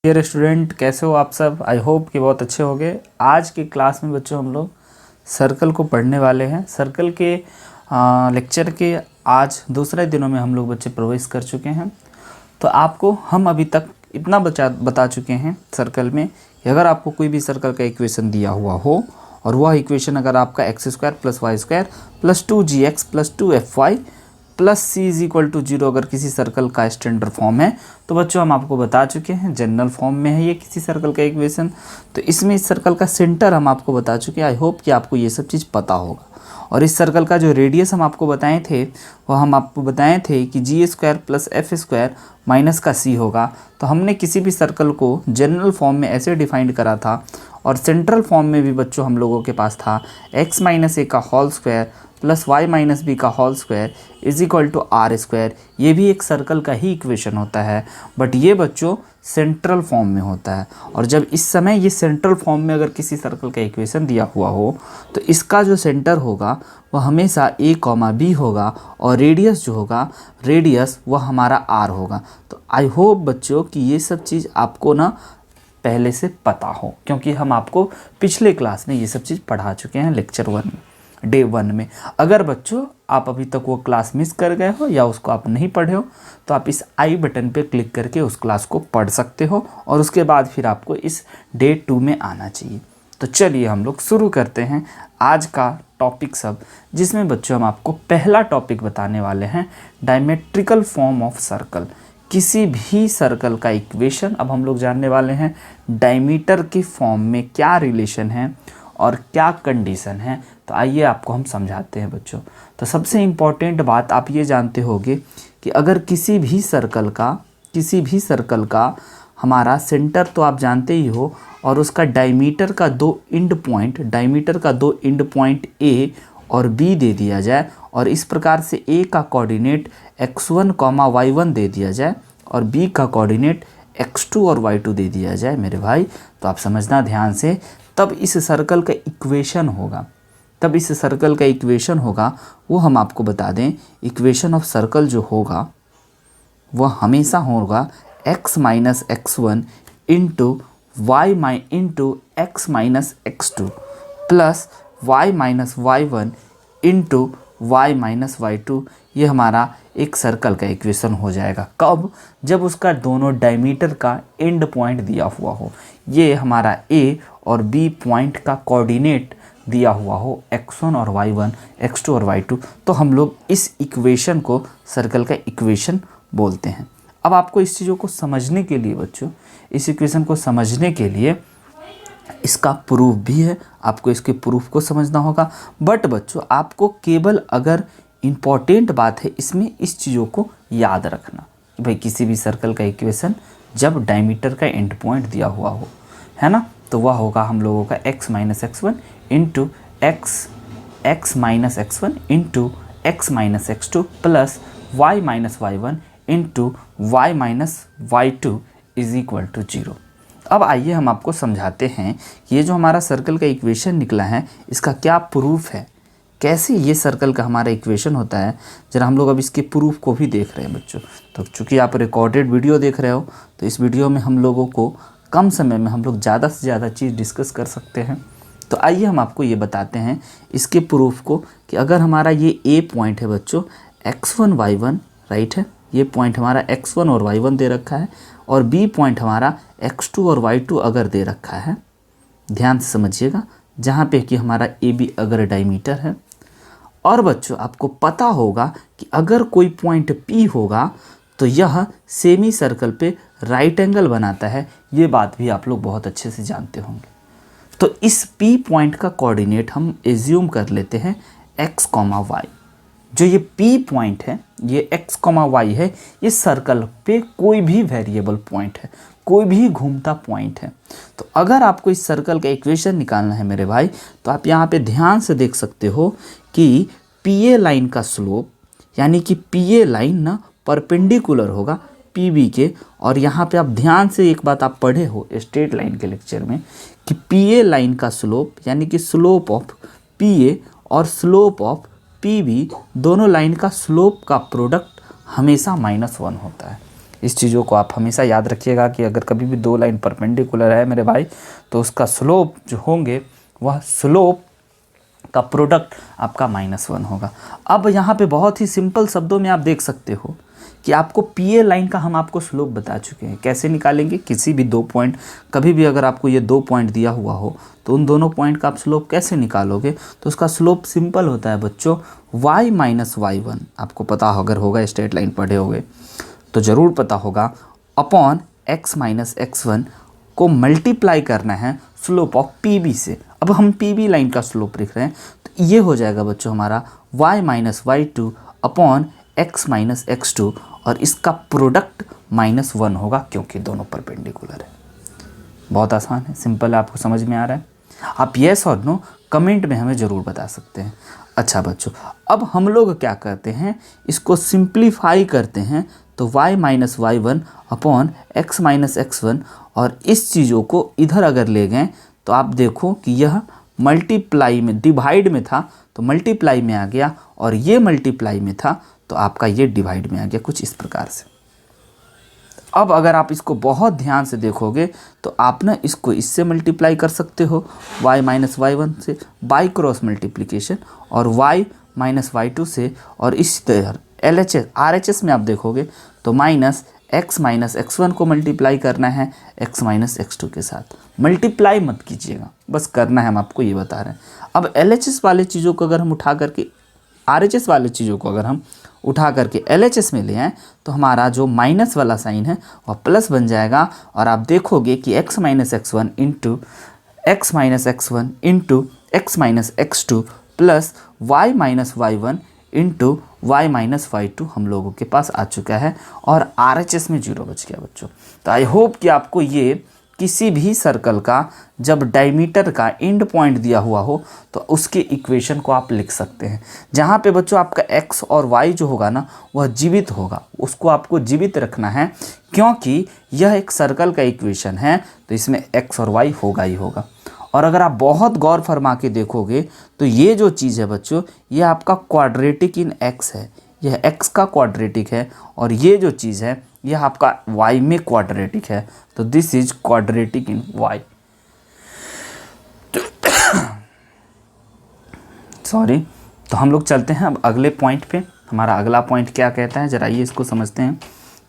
Dear student, कैसे हो आप सब। आई होप कि बहुत अच्छे होंगे। आज की क्लास में बच्चों हम लोग सर्कल को पढ़ने वाले हैं। सर्कल के लेक्चर के आज दूसरे दिनों में हम लोग बच्चे प्रवेश कर चुके हैं। तो आपको हम अभी तक इतना बता चुके हैं सर्कल में कि अगर आपको कोई भी सर्कल का इक्वेशन दिया हुआ हो और वह इक्वेशन अगर आपका x square plus y square plus 2gx plus 2fy plus c is equal to 0 अगर किसी सर्कल का स्टैंडर्ड फॉर्म है, तो बच्चों हम आपको बता चुके हैं जनरल फॉर्म में है ये किसी सर्कल का इक्वेशन। तो इसमें इस सर्कल का सेंटर हम आपको बता चुके हैं। आई होप कि आपको ये सब चीज़ पता होगा। और इस सर्कल का जो रेडियस हम आपको बताए थे वो हम आपको बताए थे कि G square plus F square minus का सी होगा। तो हमने किसी भी सर्कल को जनरल फॉर्म में ऐसे डिफाइंड करा था और सेंट्रल फॉर्म में भी बच्चों हम लोगों के पास था एक्स माइनस ए का whole square plus y minus b का whole square is equal to r square. ये भी एक सर्कल का ही इक्वेशन होता है, बट ये बच्चों सेंट्रल फॉर्म में होता है। और जब इस समय ये सेंट्रल फॉर्म में अगर किसी सर्कल का इक्वेशन दिया हुआ हो तो इसका जो सेंटर होगा वह हमेशा ए कॉमा बी होगा और रेडियस जो होगा रेडियस वह हमारा आर होगा। तो आई होप बच्चों कि ये सब चीज़ आपको ना पहले से पता हो, क्योंकि हम आपको पिछले क्लास में ये सब चीज़ पढ़ा चुके हैं लेक्चर 1 में, डे 1 में। अगर बच्चों आप अभी तक वो क्लास मिस कर गए हो या उसको आप नहीं पढ़े हो तो आप इस आई बटन पे क्लिक करके उस क्लास को पढ़ सकते हो और उसके बाद फिर आपको इस डे 2 में आना चाहिए। तो चलिए हम लोग शुरू करते हैं आज का टॉपिक सब, जिसमें बच्चों हम आपको पहला टॉपिक बताने वाले हैं डायमेट्रिकल फॉर्म ऑफ सर्कल। किसी भी सर्कल का इक्वेशन अब हम लोग जानने वाले हैं डायमीटर के फॉर्म में क्या रिलेशन है और क्या कंडीशन है। तो आइए आपको हम समझाते हैं बच्चों। तो सबसे इम्पॉर्टेंट बात आप ये जानते होंगे कि अगर किसी भी सर्कल का हमारा सेंटर तो आप जानते ही हो और उसका डायमीटर का दो एंड पॉइंट ए और बी दे दिया जाए और इस प्रकार से ए का कोऑर्डिनेट x1, y1 दे दिया जाए और बी का कोऑर्डिनेट x2 और y2 दे दिया जाए मेरे भाई, तो आप समझना ध्यान से, तब इस सर्कल का इक्वेशन होगा वो हम आपको बता दें। इक्वेशन ऑफ सर्कल जो होगा वह हमेशा होगा x minus x1 into x minus x2 plus y minus y1 into y minus y2। ये हमारा एक सर्कल का इक्वेशन हो जाएगा। कब? जब उसका दोनों डायमीटर का एंड पॉइंट दिया हुआ हो, ये हमारा a और b पॉइंट का कोऑर्डिनेट दिया हुआ हो x1 और y1, x2 और y2, तो हम लोग इस इक्वेशन को सर्कल का इक्वेशन बोलते हैं। अब आपको इस चीज़ों को समझने के लिए बच्चों, इस इक्वेशन को समझने के लिए इसका प्रूफ भी है, आपको इसके प्रूफ को समझना होगा। बट बच्चों आपको केवल अगर इम्पॉर्टेंट बात है इसमें इस चीज़ों को याद रखना कि भाई किसी भी सर्कल का इक्वेशन जब डायमीटर का एंड पॉइंट दिया हुआ हो, है ना, तो वह होगा हम लोगों का x minus x1 into x minus x1 into x minus x2 plus y minus y1 into y minus y2 is equal to 0। अब आइए हम आपको समझाते हैं कि ये जो हमारा सर्कल का इक्वेशन निकला है इसका क्या प्रूफ है, कैसे ये सर्कल का हमारा इक्वेशन होता है। जरा हम लोग अब इसके प्रूफ को भी देख रहे हैं बच्चों। तो चूँकि आप रिकॉर्डेड वीडियो देख रहे हो तो इस वीडियो में हम लोगों को कम समय में हम लोग ज़्यादा से ज़्यादा चीज़ डिस्कस कर सकते हैं। तो आइए हम आपको ये बताते हैं इसके प्रूफ को कि अगर हमारा ये ए पॉइंट है बच्चों x1 y1 राइट है, ये पॉइंट हमारा x1 और y1 दे रखा है और बी पॉइंट हमारा x2 और y2 अगर दे रखा है, ध्यान से समझिएगा, जहाँ पे कि हमारा ए बी अगर डायमीटर है। और बच्चों आपको पता होगा कि अगर कोई पॉइंट P होगा तो यह सेमी सर्कल पे राइट एंगल बनाता है। ये बात भी आप लोग बहुत अच्छे से जानते होंगे। तो इस P पॉइंट का कोऑर्डिनेट हम एज्यूम कर लेते हैं x, y। जो ये P पॉइंट है, ये x, y है, ये सर्कल पे कोई भी वेरिएबल पॉइंट है, कोई भी घूमता पॉइंट है। तो अगर आपको इस सर्कल का इक्वेशन निकालना है मेरे भाई, तो आप यहाँ पे ध्यान से देख सकते हो कि PA लाइन का स्लोप, यानी कि PA लाइन ना परपेंडिकुलर होगा PB के। और यहाँ पे आप ध्यान से एक बात आप पढ़े हो स्ट्रेट लाइन के लेक्चर में कि PA लाइन का स्लोप, यानी कि स्लोप ऑफ PA और स्लोप ऑफ PB, दोनों लाइन का स्लोप का प्रोडक्ट हमेशा -1 होता है। इस चीज़ों को आप हमेशा याद रखिएगा कि अगर कभी भी दो लाइन परपेंडिकुलर है मेरे भाई, तो उसका स्लोप जो होंगे वह स्लोप का प्रोडक्ट आपका -1 होगा। अब यहाँ पे बहुत ही सिंपल शब्दों में आप देख सकते हो कि आपको पीए लाइन का हम आपको स्लोप बता चुके हैं। कैसे निकालेंगे? किसी भी दो पॉइंट, कभी भी अगर आपको ये दो पॉइंट दिया हुआ हो तो उन दोनों पॉइंट का आप स्लोप कैसे निकालोगे? तो उसका स्लोप सिंपल होता है बच्चों, y माइनस y1। आपको पता अगर होगा, स्ट्रेट लाइन पढ़े होगे तो ज़रूर पता होगा, अपॉन x माइनस x1 को मल्टीप्लाई करना है स्लोप ऑफ पी से। अब हम पी लाइन का स्लोप लिख रहे हैं तो ये हो जाएगा बच्चों हमारा y minus y2 upon x minus x2, और इसका प्रोडक्ट -1 होगा क्योंकि दोनों परपेंडिकुलर है। बहुत आसान है, सिंपल है, आपको समझ में आ रहा है? आप येस और नो कमेंट में हमें ज़रूर बता सकते हैं। अच्छा बच्चों, अब हम लोग क्या करते हैं, इसको सिंप्लीफाई करते हैं तो y minus y1 upon x minus x1, और इस चीज़ों को इधर अगर ले गए तो आप देखो कि यह मल्टीप्लाई में, डिवाइड में था तो मल्टीप्लाई में आ गया, और ये मल्टीप्लाई में था तो आपका ये डिवाइड में आ गया, कुछ इस प्रकार से। अब अगर आप इसको बहुत ध्यान से देखोगे तो आप ना इसको इससे मल्टीप्लाई कर सकते हो y माइनस y1 से, बाई क्रॉस मल्टीप्लिकेशन, और y माइनस y2 से, और इस तरह LHS RHS में आप देखोगे तो माइनस x माइनस x1 को मल्टीप्लाई करना है x माइनस x2 के साथ। मल्टीप्लाई मत कीजिएगा, बस करना है, हम आपको ये बता रहे हैं। अब LHS वाले चीज़ों को अगर हम उठा करके, RHS वाले चीज़ों को अगर हम उठा करके LHS में ले आएँ तो हमारा जो माइनस वाला साइन है वह प्लस बन जाएगा, और आप देखोगे कि x minus x1 into x minus x1 into x minus x2 plus y minus y1 into y minus y2 हम लोगों के पास आ चुका है, और RHS में 0 बच गया बच्चों। तो आई होप कि आपको ये किसी भी सर्कल का जब डायमीटर का एंड पॉइंट दिया हुआ हो तो उसके इक्वेशन को आप लिख सकते हैं, जहाँ पे बच्चों आपका x और y जो होगा ना वह जीवित होगा, उसको आपको जीवित रखना है, क्योंकि यह एक सर्कल का इक्वेशन है तो इसमें x और y होगा ही होगा। और अगर आप बहुत गौर फरमा के देखोगे तो ये जो चीज़ है बच्चों, ये आपका क्वाड्रेटिक इन x है, यह x का क्वाड्रेटिक है, और ये जो चीज़ है यह आपका y में क्वाड्रेटिक है, तो this is quadratic in y। Sorry, तो हम लोग चलते हैं अब अगले पॉइंट पे। हमारा अगला पॉइंट क्या कहता है, जरा ये इसको समझते हैं।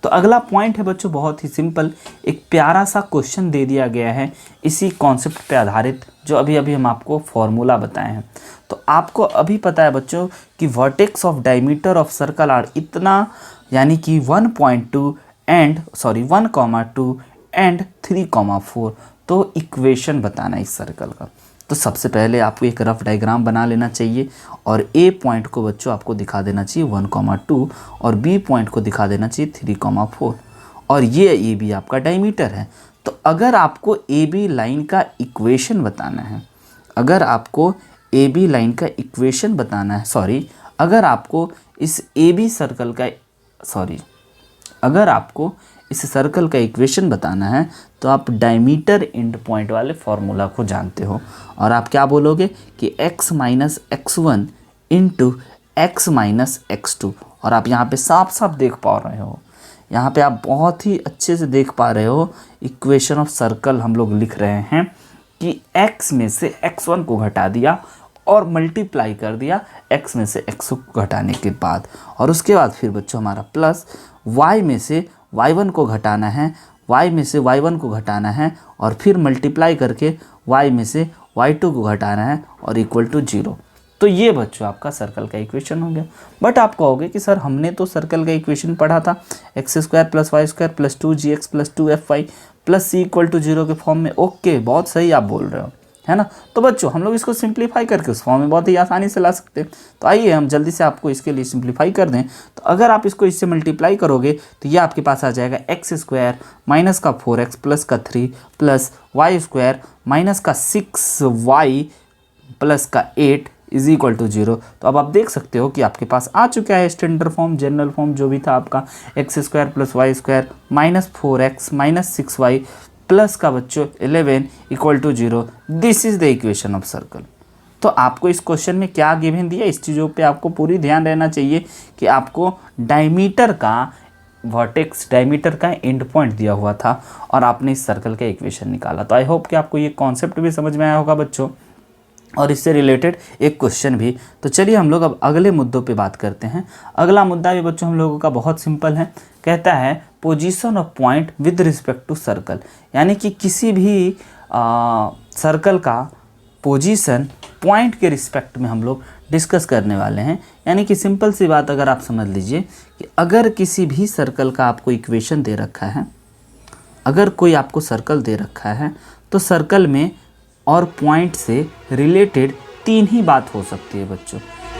तो अगला पॉइंट है बच्चों बहुत ही सिंपल, एक प्यारा सा क्वेश्चन दे दिया गया है इसी कॉन्सेप्ट पे आधारित, जो अभी अभी हम आपको फॉर्मूला बताए हैं। तो आपको अभी पता है बच्चों कि vertex of diameter of circle are इतना, यानी कि 1.2 एंड 1,2 एंड 3,4। तो इक्वेशन बताना है इस सर्कल का। तो सबसे पहले आपको एक रफ डायग्राम बना लेना चाहिए, और ए पॉइंट को बच्चों आपको दिखा देना चाहिए 1,2, और बी पॉइंट को दिखा देना चाहिए 3,4, और ये ए बी आपका डायमीटर है। तो अगर आपको ए बी लाइन का इक्वेशन बताना है, अगर आपको ए बी लाइन का इक्वेशन बताना है, अगर आपको इस ए बी सर्कल का, अगर आपको इस सर्कल का इक्वेशन बताना है तो आप डायमीटर एंड पॉइंट वाले फॉर्मूला को जानते हो, और आप क्या बोलोगे कि x minus x1 into x minus x2। और आप यहाँ पे साफ साफ देख पा रहे हो, यहाँ पे आप बहुत ही अच्छे से देख पा रहे हो, इक्वेशन ऑफ सर्कल हम लोग लिख रहे हैं कि x में से x1 को घटा दिया और मल्टीप्लाई कर दिया x में से x को घटाने के बाद, और उसके बाद फिर बच्चों हमारा प्लस y में से y1 को घटाना है, y में से y1 को घटाना है, और फिर मल्टीप्लाई करके y में से y2 को घटाना है, और इक्वल टू 0। तो ये बच्चों आपका सर्कल का इक्वेशन हो गया। बट आप कहोगे कि सर हमने तो सर्कल का इक्वेशन पढ़ा था x² + y² + 2gx + 2fy + c = 0 के फॉर्म में। ओके, बहुत सही आप बोल रहे हो, है ना। तो बच्चों हम लोग इसको सिंप्लीफाई करके उस फॉर्म में बहुत ही आसानी से ला सकते हैं। तो आइए हम जल्दी से आपको इसके लिए सिंप्लीफाई कर दें। तो अगर आप इसको इससे मल्टीप्लाई करोगे तो ये आपके पास आ जाएगा x² माइनस का 4x प्लस का 3 प्लस y² माइनस का 6y प्लस का 8 इज इक्वल टू 0। तो अब आप देख सकते हो कि आपके पास आ चुका है स्टैंडर्ड फॉर्म, जनरल फॉर्म जो भी था आपका, x² plus y² minus 4x minus 6y plus का बच्चों 11 equal to 0। This is the equation of circle. तो आपको इस क्वेश्चन में क्या गिवन दिया, इस चीज़ों पे आपको पूरी ध्यान रहना चाहिए कि आपको डायमीटर का वर्टेक्स डायमीटर का एंड पॉइंट दिया हुआ था और आपने इस सर्कल का इक्वेशन निकाला। तो आई होप कि आपको ये कॉन्सेप्ट भी समझ में आया होगा बच्चों, और इससे रिलेटेड एक क्वेश्चन भी। तो चलिए हम लोग अब अगले मुद्दों पे बात करते हैं। अगला मुद्दा भी बच्चों हम लोगों का बहुत सिंपल है, कहता है position of point with respect to circle, यानी कि किसी भी सर्कल का पोजीशन पॉइंट के रिस्पेक्ट में हम लोग डिस्कस करने वाले हैं। यानी कि सिंपल सी बात अगर आप समझ लीजिए कि अगर किसी भी सर्कल का आपको इक्वेशन दे रखा है, अगर कोई आपको सर्कल दे रखा है तो सर्कल में और पॉइंट से रिलेटेड 3 ही बात हो सकती है बच्चों।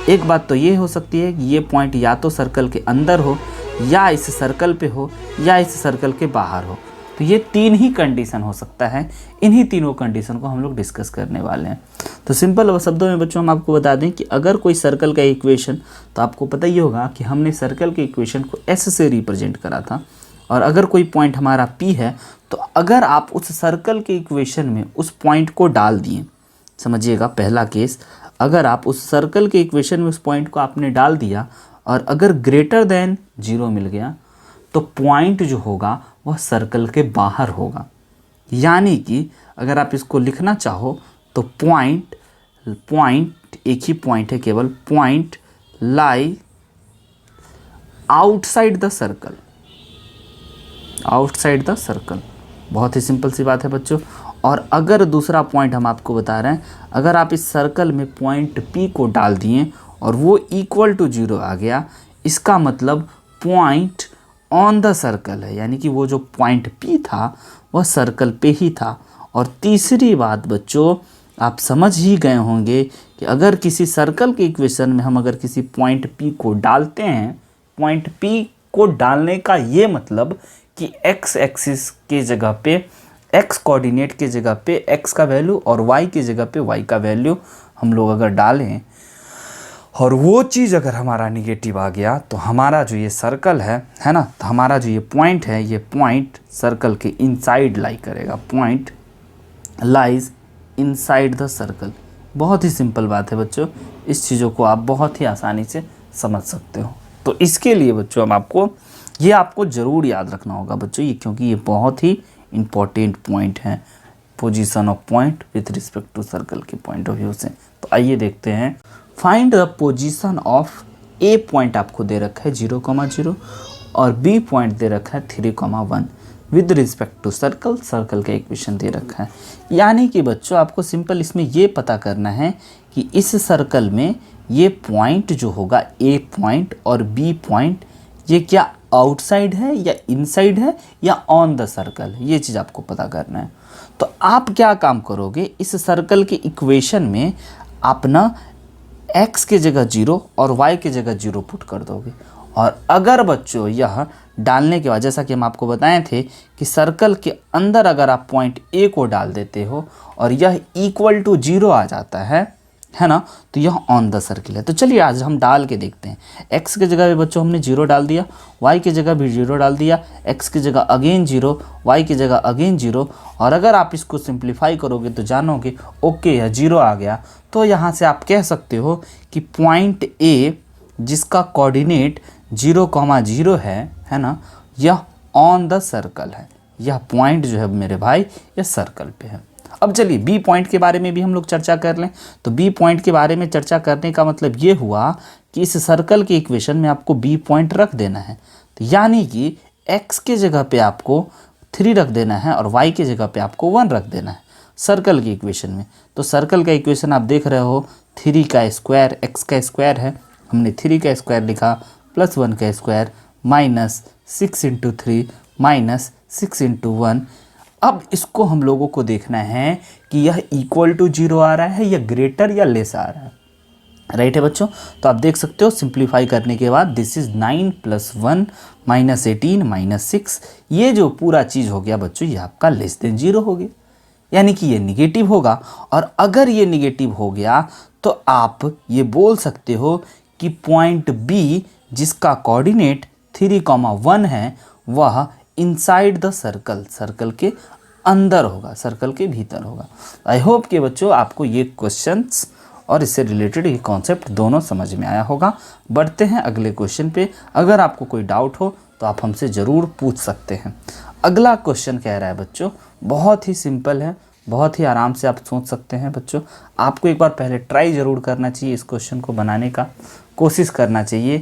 एक बात तो ये हो सकती है कि ये पॉइंट या तो सर्कल के अंदर हो, या इस सर्कल पे हो, या इस सर्कल के बाहर हो। तो ये 3 ही कंडीशन हो सकता है। इन्हीं तीनों कंडीशन को हम लोग डिस्कस करने वाले हैं। तो सिंपल शब्दों में बच्चों हम आपको बता दें कि अगर कोई सर्कल का इक्वेशन, तो आपको पता ही होगा कि हमने सर्कल के इक्वेशन को एस से रिप्रेजेंट करा था, और अगर कोई पॉइंट हमारा पी है तो अगर आप उस सर्कल के इक्वेशन में उस पॉइंट को डाल दिए, समझिएगा पहला केस, अगर आप उस सर्कल के इक्वेशन में उस पॉइंट को आपने डाल दिया और अगर ग्रेटर देन 0 मिल गया तो पॉइंट जो होगा वह सर्कल के बाहर होगा। यानी कि अगर आप इसको लिखना चाहो तो पॉइंट एक ही पॉइंट है केवल, point lie outside the circle, outside the circle. बहुत ही सिंपल सी बात है बच्चों। और अगर दूसरा पॉइंट हम आपको बता रहे हैं, अगर आप इस सर्कल में पॉइंट पी को डाल दिए और वो इक्वल टू 0 आ गया, इसका मतलब पॉइंट ऑन द सर्कल है, यानी कि वो जो पॉइंट पी था वह सर्कल पे ही था। और तीसरी बात बच्चों आप समझ ही गए होंगे कि अगर किसी सर्कल के इक्वेशन में हम अगर किसी पॉइंट पी को डालते हैं, पॉइंट पी को डालने का ये मतलब कि एक्स एक्सिस के जगह पे, एक्स कोऑर्डिनेट के जगह पे एक्स का वैल्यू और वाई की जगह पे वाई का वैल्यू हम लोग अगर डालें और वो चीज़ अगर हमारा निगेटिव आ गया तो हमारा जो ये सर्कल है ना, तो हमारा जो ये पॉइंट है, ये पॉइंट सर्कल के इनसाइड लाई करेगा, point lies inside the circle. बहुत ही सिंपल बात है बच्चों, इस चीज़ों को आप बहुत ही आसानी से समझ सकते हो। तो इसके लिए बच्चों हम आपको ज़रूर याद रखना होगा बच्चों ये, क्योंकि ये बहुत ही इम्पोर्टेंट पॉइंट है position of point with respect to circle के पॉइंट ऑफ व्यू से। तो आइए देखते हैं। Find the position of a point आपको दे रखा है 0,0 और बी पॉइंट दे रखा है 3,1 with respect to circle, circle का इक्वेशन दे रखा है। यानी कि बच्चों आपको सिंपल इसमें ये पता करना है कि इस सर्कल में ये पॉइंट जो होगा ए पॉइंट और बी पॉइंट, ये क्या आउटसाइड है या इनसाइड है या ऑन द सर्कल है, ये चीज़ आपको पता करना है। तो आप क्या काम करोगे, इस सर्कल के इक्वेशन में आप ना x के जगह 0 और y के जगह 0 पुट कर दोगे। और अगर बच्चों यह डालने के बाद, जैसा कि हम आपको बताए थे कि सर्कल के अंदर अगर आप पॉइंट ए को डाल देते हो और यह इक्वल टू 0 आ जाता है ना, तो यह ऑन द सर्कल है। तो चलिए आज हम डाल के देखते हैं। x के जगह भी बच्चों हमने 0 डाल दिया, y की जगह भी 0 डाल दिया, x की जगह अगेन 0, y की जगह अगेन 0। और अगर आप इसको सिंप्लीफाई करोगे तो जानोगे ओके यह 0 आ गया। तो यहाँ से आप कह सकते हो कि पॉइंट ए जिसका कोऑर्डिनेट 0,0 है ना, यह ऑन द सर्कल है। यह पॉइंट जो है मेरे भाई यह सर्कल पे है। अब चलिए बी पॉइंट के बारे में भी हम लोग चर्चा कर लें। तो बी पॉइंट के बारे में चर्चा करने का मतलब ये हुआ कि इस सर्कल के इक्वेशन में आपको बी पॉइंट रख देना है। तो यानी कि x के जगह पे आपको 3 रख देना है और y के जगह पे आपको 1 रख देना है सर्कल के इक्वेशन में। तो सर्कल का इक्वेशन आप देख रहे हो 3 का स्क्वायर x का स्क्वायर है, हमने 3 का स्क्वायर लिखा प्लस 1 का square minus 6 into 3 minus 6 into 1। अब इसको हम लोगों को देखना है कि यह इक्वल टू 0 आ रहा है या ग्रेटर या लेस आ रहा है, राइट है बच्चों। तो आप देख सकते हो सिंप्लीफाई करने के बाद दिस इज 9 + 1 माइनस 18 माइनस 6, ये जो पूरा चीज़ हो गया बच्चों ये आपका लेस देन 0 हो गया, यानी कि ये निगेटिव होगा। और अगर ये निगेटिव हो गया तो आप ये बोल सकते हो कि पॉइंट बी जिसका कोऑर्डिनेट 3,1 है वह इनसाइड द सर्कल, सर्कल के अंदर होगा, सर्कल के भीतर होगा। आई होप कि बच्चों आपको ये क्वेश्चंस और इससे रिलेटेड ये कॉन्सेप्ट दोनों समझ में आया होगा। बढ़ते हैं अगले क्वेश्चन पे। अगर आपको कोई डाउट हो तो आप हमसे ज़रूर पूछ सकते हैं। अगला क्वेश्चन कह रहा है बच्चों, बहुत ही सिंपल है, बहुत ही आराम से आप सोच सकते हैं बच्चों। आपको एक बार पहले ट्राई ज़रूर करना चाहिए, इस क्वेश्चन को बनाने का कोशिश करना चाहिए।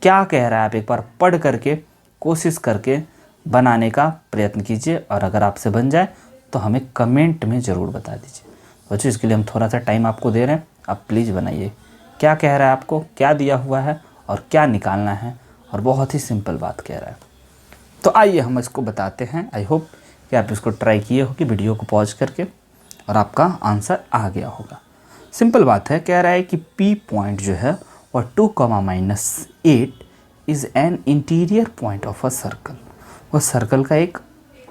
क्या कह रहा है आप एक बार पढ़ करके कोशिश करके बनाने का प्रयत्न कीजिए, और अगर आपसे बन जाए तो हमें कमेंट में ज़रूर बता दीजिए बच्चों। इसके लिए हम थोड़ा सा टाइम आपको दे रहे हैं, आप प्लीज़ बनाइए। क्या कह रहा है आपको, क्या दिया हुआ है और क्या निकालना है, और बहुत ही सिंपल बात कह रहा है। तो आइए हम इसको बताते हैं। आई होप कि आप इसको ट्राई किए हो कि वीडियो को पॉज करके, और आपका आंसर आ गया होगा। सिंपल बात है, कह रहा है कि P पॉइंट जो है वह 2,-8 is an interior point of a circle. वह सर्कल का एक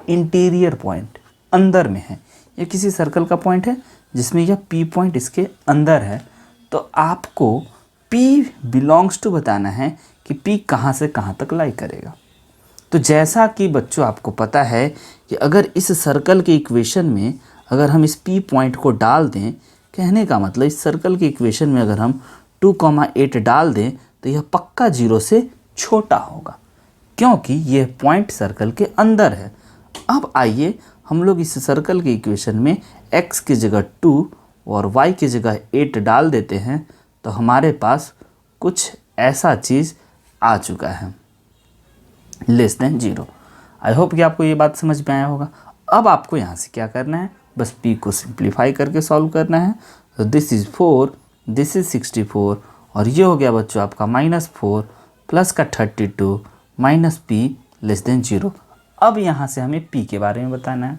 इंटीरियर पॉइंट अंदर में है। यह किसी सर्कल का पॉइंट है जिसमें यह P पॉइंट इसके अंदर है। तो आपको P बिलोंग्स टू बताना है कि P कहाँ से कहाँ तक लाई करेगा। तो जैसा कि बच्चों आपको पता है कि अगर इस सर्कल के इक्वेशन में अगर हम इस P पॉइंट को डाल दें, कहने का मतलब इस सर्कल के इक्वेशन में अगर हम 2,8 डाल दें तो यह पक्का 0 से छोटा होगा, क्योंकि यह पॉइंट सर्कल के अंदर है। अब आइए हम लोग इस सर्कल के इक्वेशन में x की जगह 2 और y की जगह 8 डाल देते हैं, तो हमारे पास कुछ ऐसा चीज़ आ चुका है, <0 आई होप कि आपको ये बात समझ में आया होगा। अब आपको यहाँ से क्या करना है, बस p को सिंप्लीफाई करके सॉल्व करना है। तो दिस इज़ 4, दिस इज़ 64, और ये हो गया बच्चों आपका -4 प्लस का 32 माइनस p<0। अब यहाँ से हमें p के बारे में बताना है,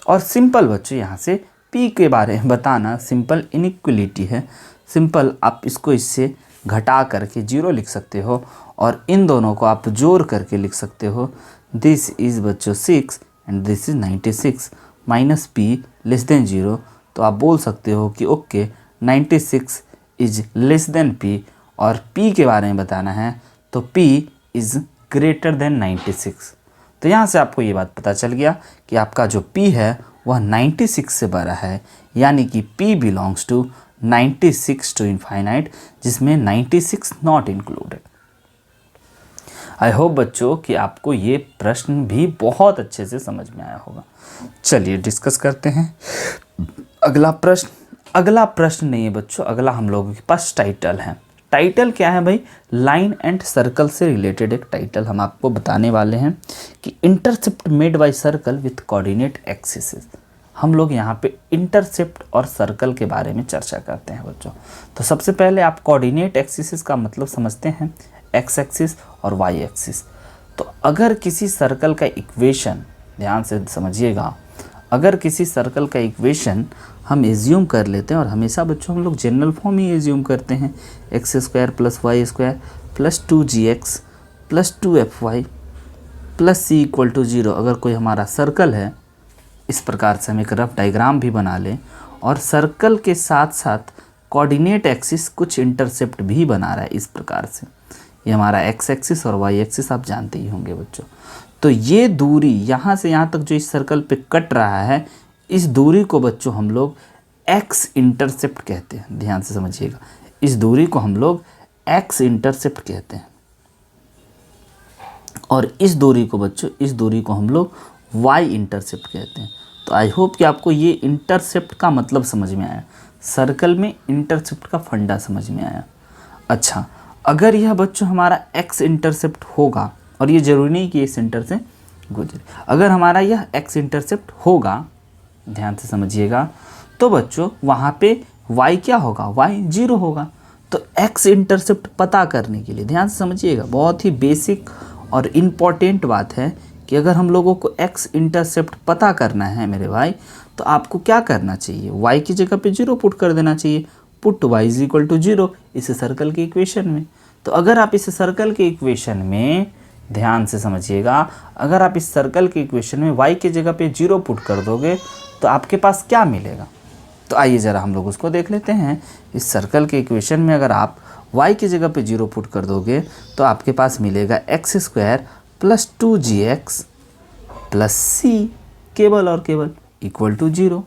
और सिंपल बच्चों यहाँ से p के बारे में बताना सिंपल इनइक्वलिटी है। सिंपल आप इसको इससे घटा करके 0 लिख सकते हो, और इन दोनों को आप जोड़ करके लिख सकते हो। दिस इज़ बच्चों 6 and this is 96 minus p<0। तो आप बोल सकते हो कि okay 96 is less than p, और p के बारे में बताना है तो p इज़ ग्रेटर देन 96। तो यहाँ से आपको ये बात पता चल गया कि आपका जो p है वह 96 से बड़ा है, यानी कि p belongs to 96 to infinite, जिसमें 96 नॉट इंक्लूडेड। आई होप बच्चों कि आपको ये प्रश्न भी बहुत अच्छे से समझ में आया होगा। चलिए डिस्कस करते हैं अगला प्रश्न। अगला प्रश्न नहीं है बच्चों, अगला हम लोगों के पास टाइटल है। टाइटल क्या है भाई, लाइन एंड सर्कल से रिलेटेड एक टाइटल हम आपको बताने वाले हैं कि intercept made by circle with coordinate axis. हम लोग यहाँ पे इंटरसेप्ट और सर्कल के बारे में चर्चा करते हैं बच्चों। तो सबसे पहले आप कोऑर्डिनेट एक्सिस का मतलब समझते हैं, एक्स एक्सिस और वाई एक्सिस। तो अगर किसी सर्कल का इक्वेशन, ध्यान से समझिएगा, अगर किसी सर्कल का इक्वेशन हम एज्यूम कर लेते हैं, और हमेशा बच्चों हम लोग जनरल फॉर्म ही एज्यूम करते हैं, x² + y² + 2gx + 2fy + c = 0। अगर कोई हमारा सर्कल है, इस प्रकार से हम एक रफ डायग्राम भी बना लें, और सर्कल के साथ साथ कोऑर्डिनेट एक्सिस कुछ इंटरसेप्ट भी बना रहा है इस प्रकार से। ये हमारा x एक्सिस और y एक्सिस आप जानते ही होंगे बच्चों। तो ये दूरी यहाँ से यहाँ तक जो इस सर्कल पे कट रहा है, इस दूरी को बच्चों हम लोग x इंटरसेप्ट कहते हैं। ध्यान से समझिएगा, इस दूरी को हम लोग x इंटरसेप्ट कहते हैं, और इस दूरी को बच्चों, इस दूरी को हम लोग y इंटरसेप्ट कहते हैं। तो आई होप कि आपको ये इंटरसेप्ट का मतलब समझ में आया, सर्कल में इंटरसेप्ट का फंडा समझ में आया। अच्छा, अगर यह बच्चों हमारा x इंटरसेप्ट होगा, और ये ज़रूरी नहीं कि इस सेंटर से गुजरे, अगर हमारा यह x इंटरसेप्ट होगा, ध्यान से समझिएगा, तो बच्चों वहाँ पे y क्या होगा, y 0 होगा। तो x इंटरसेप्ट पता करने के लिए, ध्यान से समझिएगा, बहुत ही बेसिक और इम्पॉर्टेंट बात है कि अगर हम लोगों को x इंटरसेप्ट पता करना है मेरे भाई, तो आपको क्या करना चाहिए, y की जगह पे 0 पुट कर देना चाहिए। पुट y = 0 इस सर्कल के इक्वेशन में। तो अगर आप इस सर्कल के इक्वेशन में, ध्यान से समझिएगा, अगर आप इस सर्कल के इक्वेशन में y की जगह पे 0 पुट कर दोगे तो आपके पास क्या मिलेगा। तो आइए ज़रा हम लोग उसको देख लेते हैं। इस सर्कल के इक्वेशन में अगर आप y की जगह पे 0 पुट कर दोगे तो आपके पास मिलेगा x² + 2gx + c केवल और केवल = 0।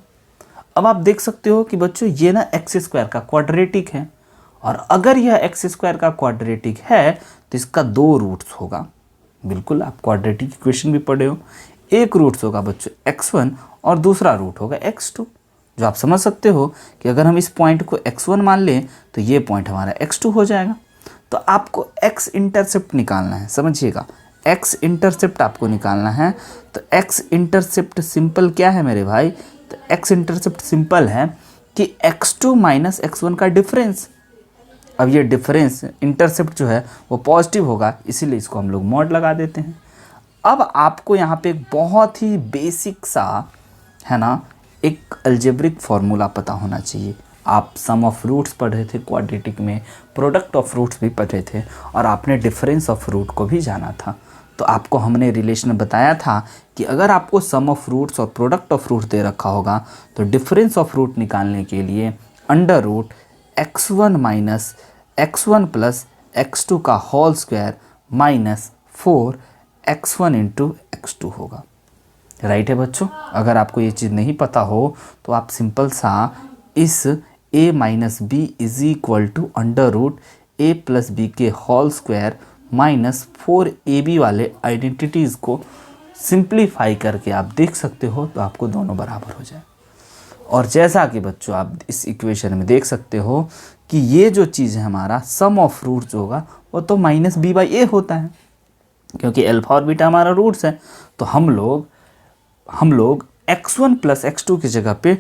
अब आप देख सकते हो कि बच्चों ये ना x² का क्वाड्रेटिक है, और अगर यह x² का क्वाड्रेटिक है तो इसका 2 रूट्स होगा। बिल्कुल, आप क्वाड्रेटिक इक्वेशन भी पढ़े हो। एक रूट्स होगा बच्चों x1 और दूसरा रूट होगा x2, जो आप समझ सकते हो कि अगर हम इस पॉइंट को x1 मान लें तो ये पॉइंट हमारा x2 हो जाएगा। तो आपको x इंटरसेप्ट निकालना है, समझिएगा, x इंटरसेप्ट आपको निकालना है। तो x इंटरसेप्ट सिंपल क्या है मेरे भाई? तो x इंटरसेप्ट सिंपल है कि x2 माइनस x1 का डिफरेंस। अब ये डिफरेंस इंटरसेप्ट जो है वो पॉजिटिव होगा, इसीलिए इसको हम लोग मॉड लगा देते हैं। अब आपको यहाँ पे एक बहुत ही बेसिक सा है ना एक अलजेब्रिक फार्मूला पता होना चाहिए। आप सम ऑफ रूट्स पढ़ रहे थे क्वाड्रेटिक में, प्रोडक्ट ऑफ रूट्स भी पढ़ रहे थे और आपने डिफरेंस ऑफ रूट को भी जाना था। तो आपको हमने रिलेशन बताया था कि अगर आपको सम ऑफ रूट्स और प्रोडक्ट ऑफ रूट दे रखा होगा तो डिफरेंस ऑफ रूट निकालने के लिए under root x1 minus x1 plus x2 का whole square minus 4x1 into x2 होगा। राइट है बच्चों? अगर आपको ये चीज़ नहीं पता हो तो आप सिंपल सा इस a minus b is equal to under root a plus b के होल स्क्वायर माइनस 4ab वाले आइडेंटिटीज़ को सिंप्लीफाई करके आप देख सकते हो, तो आपको दोनों बराबर हो जाए। और जैसा कि बच्चों आप इस इक्वेशन में देख सकते हो कि ये जो चीज़ है हमारा सम ऑफ रूट्स होगा वो तो माइनस बी बाई ए होता है, क्योंकि अल्फा और बीटा हमारा रूट्स है। तो हम लोग x1 प्लस x2 की जगह पे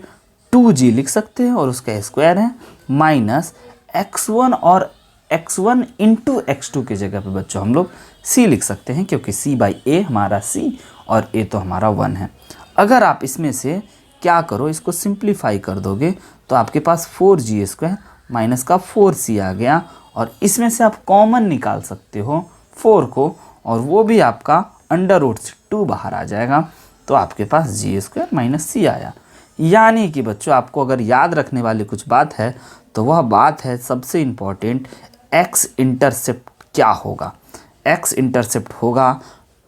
2g लिख सकते हैं और उसका स्क्वायर है माइनस x1 और x1 इंटू x2 की जगह पे बच्चों हम लोग c लिख सकते हैं, क्योंकि c बाई ए हमारा c और a तो हमारा 1 है। अगर आप इसमें से क्या करो, इसको सिंप्लीफाई कर दोगे तो आपके पास 4g स्क्वायर माइनस का 4c आ गया, और इसमें से आप कॉमन निकाल सकते हो 4 को, और वो भी आपका अंडर रूट से 2 बाहर आ जाएगा, तो आपके पास जी स्क्वायर माइनस सी आया। यानी कि बच्चों आपको अगर याद रखने वाली कुछ बात है तो वह बात है सबसे इम्पॉर्टेंट, एक्स इंटरसेप्ट क्या होगा? एक्स इंटरसेप्ट होगा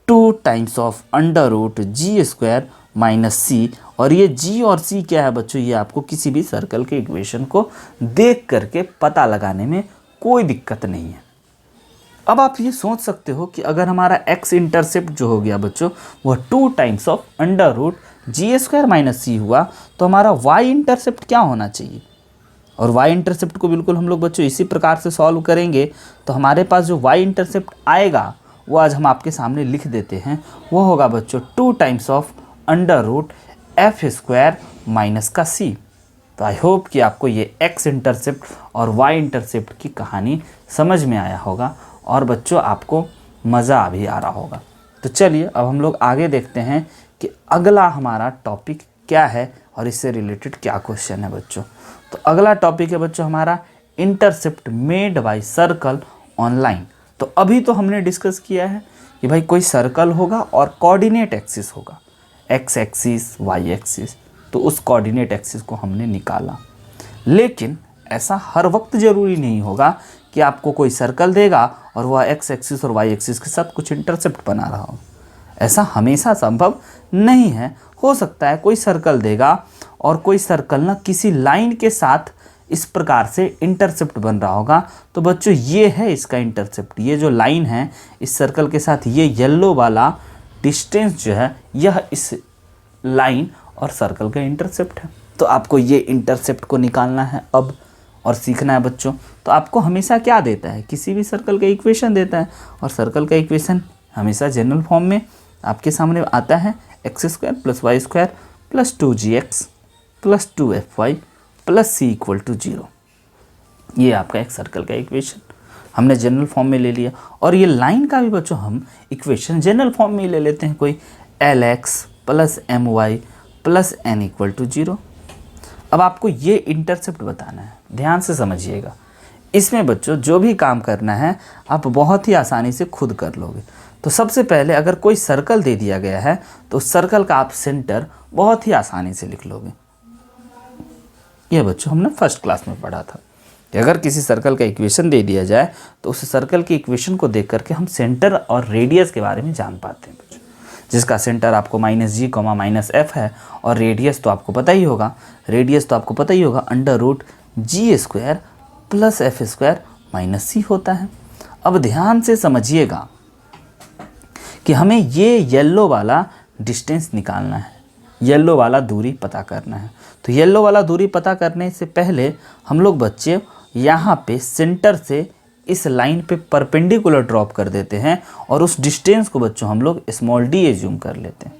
2 times of under root g square minus c. और ये जी और सी क्या है बच्चों? ये आपको किसी भी सर्कल के इक्वेशन को देख करके पता लगाने में कोई दिक्कत नहीं है। अब आप ये सोच सकते हो कि अगर हमारा x इंटरसेप्ट जो हो गया बच्चों वह 2 times of under root g square minus c हुआ, तो हमारा y इंटरसेप्ट क्या होना चाहिए? और y इंटरसेप्ट को बिल्कुल हम लोग बच्चों इसी प्रकार से सॉल्व करेंगे। तो हमारे पास जो y इंटरसेप्ट आएगा वो आज हम आपके सामने लिख देते हैं। वो होगा बच्चों 2 times of under root f square minus का c। तो आई होप कि आपको ये x इंटरसेप्ट और y इंटरसेप्ट की कहानी समझ में आया होगा और बच्चों आपको मज़ा भी आ रहा होगा। तो चलिए अब हम लोग आगे देखते हैं कि अगला हमारा टॉपिक क्या है और इससे रिलेटेड क्या क्वेश्चन है बच्चों। तो अगला टॉपिक है बच्चों हमारा intercept made by circle on line. तो अभी तो हमने डिस्कस किया है कि भाई कोई सर्कल होगा और कोऑर्डिनेट एक्सिस होगा, एक्स एक्सिस वाई एक्सिस, तो उस कोऑर्डिनेट एक्सिस को हमने निकाला। लेकिन ऐसा हर वक्त ज़रूरी नहीं होगा कि आपको कोई सर्कल देगा और वह एक्स एक्सिस और वाई एक्सिस के साथ कुछ इंटरसेप्ट बना रहा हो। ऐसा हमेशा संभव नहीं है। हो सकता है कोई सर्कल देगा और कोई सर्कल ना किसी लाइन के साथ इस प्रकार से इंटरसेप्ट बन रहा होगा। तो बच्चों ये है इसका इंटरसेप्ट, ये जो लाइन है इस सर्कल के साथ, ये येलो वाला डिस्टेंस जो है यह इस लाइन और सर्कल का इंटरसेप्ट है। तो आपको ये इंटरसेप्ट को निकालना है अब और सीखना है बच्चों। तो आपको हमेशा क्या देता है? किसी भी सर्कल का इक्वेशन देता है, और सर्कल का इक्वेशन हमेशा जनरल फॉर्म में आपके सामने आता है, x square plus y square plus 2gx plus 2fy plus c equal to 0। ये आपका एक सर्कल का इक्वेशन हमने जनरल फॉर्म में ले लिया। और ये लाइन का भी बच्चों हम इक्वेशन जनरल फॉर्म में ही ले लेते हैं, कोई lx plus my plus n equal to 0। अब आपको ये इंटरसेप्ट बताना है, ध्यान से समझिएगा। इसमें बच्चों जो भी काम करना है आप बहुत ही आसानी से खुद कर लोगे। तो सबसे पहले अगर कोई सर्कल दे दिया गया है तो उस सर्कल का आप सेंटर बहुत ही आसानी से लिख लोगे। यह बच्चों हमने फर्स्ट क्लास में पढ़ा था कि अगर किसी सर्कल का इक्वेशन दे दिया जाए तो उस सर्कल के इक्वेशन को देख करके हम सेंटर और रेडियस के बारे में जान पाते हैं बच्चों, जिसका सेंटर आपको -g, -f है और रेडियस तो आपको पता ही होगा, under root g square plus f square minus c होता है। अब ध्यान से समझिएगा कि हमें ये येलो वाला डिस्टेंस निकालना है, येलो वाला दूरी पता करना है। तो येलो वाला दूरी पता करने से पहले हम लोग बच्चे यहाँ पे सेंटर से इस लाइन पे परपेंडिकुलर ड्रॉप कर देते हैं और उस डिस्टेंस को बच्चों हम लोग स्मॉल डी एज्यूम कर लेते हैं।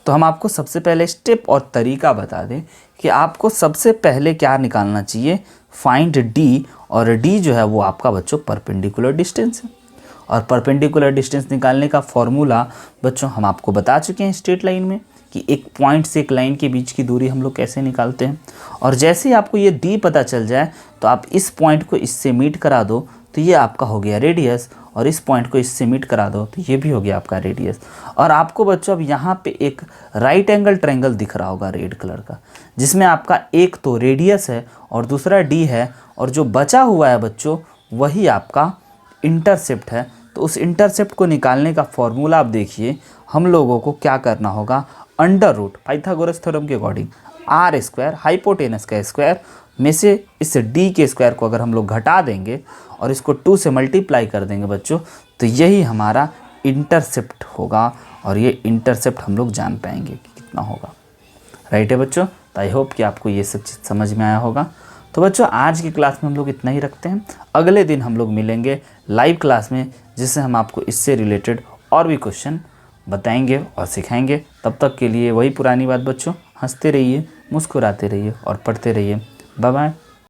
तो हम आपको सबसे पहले स्टेप और तरीका बता दें कि आपको सबसे पहले क्या निकालना चाहिए, फाइंड डी, और डी जो है वो आपका बच्चों परपेंडिकुलर डिस्टेंस है। और परपेंडिकुलर डिस्टेंस निकालने का फॉर्मूला बच्चों हम आपको बता चुके हैं स्ट्रेट लाइन में कि एक पॉइंट से एक लाइन के बीच की दूरी हम लोग कैसे निकालते हैं। और जैसे ही आपको ये डी पता चल जाए तो आप इस पॉइंट को इससे मीट करा दो तो ये आपका हो गया रेडियस, और इस पॉइंट को इससे मीट करा दो तो ये भी हो गया आपका रेडियस। और आपको बच्चों अब यहाँ पे एक राइट एंगल ट्रायंगल दिख रहा होगा रेड कलर का, जिसमें आपका एक तो रेडियस है और दूसरा डी है, और जो बचा हुआ है बच्चों वही आपका इंटरसेप्ट है। तो उस इंटरसेप्ट को निकालने का फॉर्मूला आप देखिए, हम लोगों को क्या करना होगा, अंडर रूट पाइथागोरस थ्योरम के अकॉर्डिंग आर स्क्वायर हाइपोटेनस का स्क्वायर में से इस डी के स्क्वायर को अगर हम लोग घटा देंगे और इसको 2 से मल्टीप्लाई कर देंगे बच्चों, तो यही हमारा इंटरसेप्ट होगा। और ये इंटरसेप्ट हम लोग जान पाएंगे कि कितना होगा। राइट है बच्चों। तो आई होप कि आपको ये सब चीज़ समझ में आया होगा। तो बच्चों आज की क्लास में हम लोग इतना ही रखते हैं। अगले दिन हम लोग मिलेंगे लाइव क्लास में, जिससे हम आपको इससे रिलेटेड और भी क्वेश्चन बताएंगे और सिखाएंगे। तब तक के लिए वही पुरानी बात बच्चों, हंसते रहिए, मुस्कुराते रहिए और पढ़ते रहिए। Bye bye.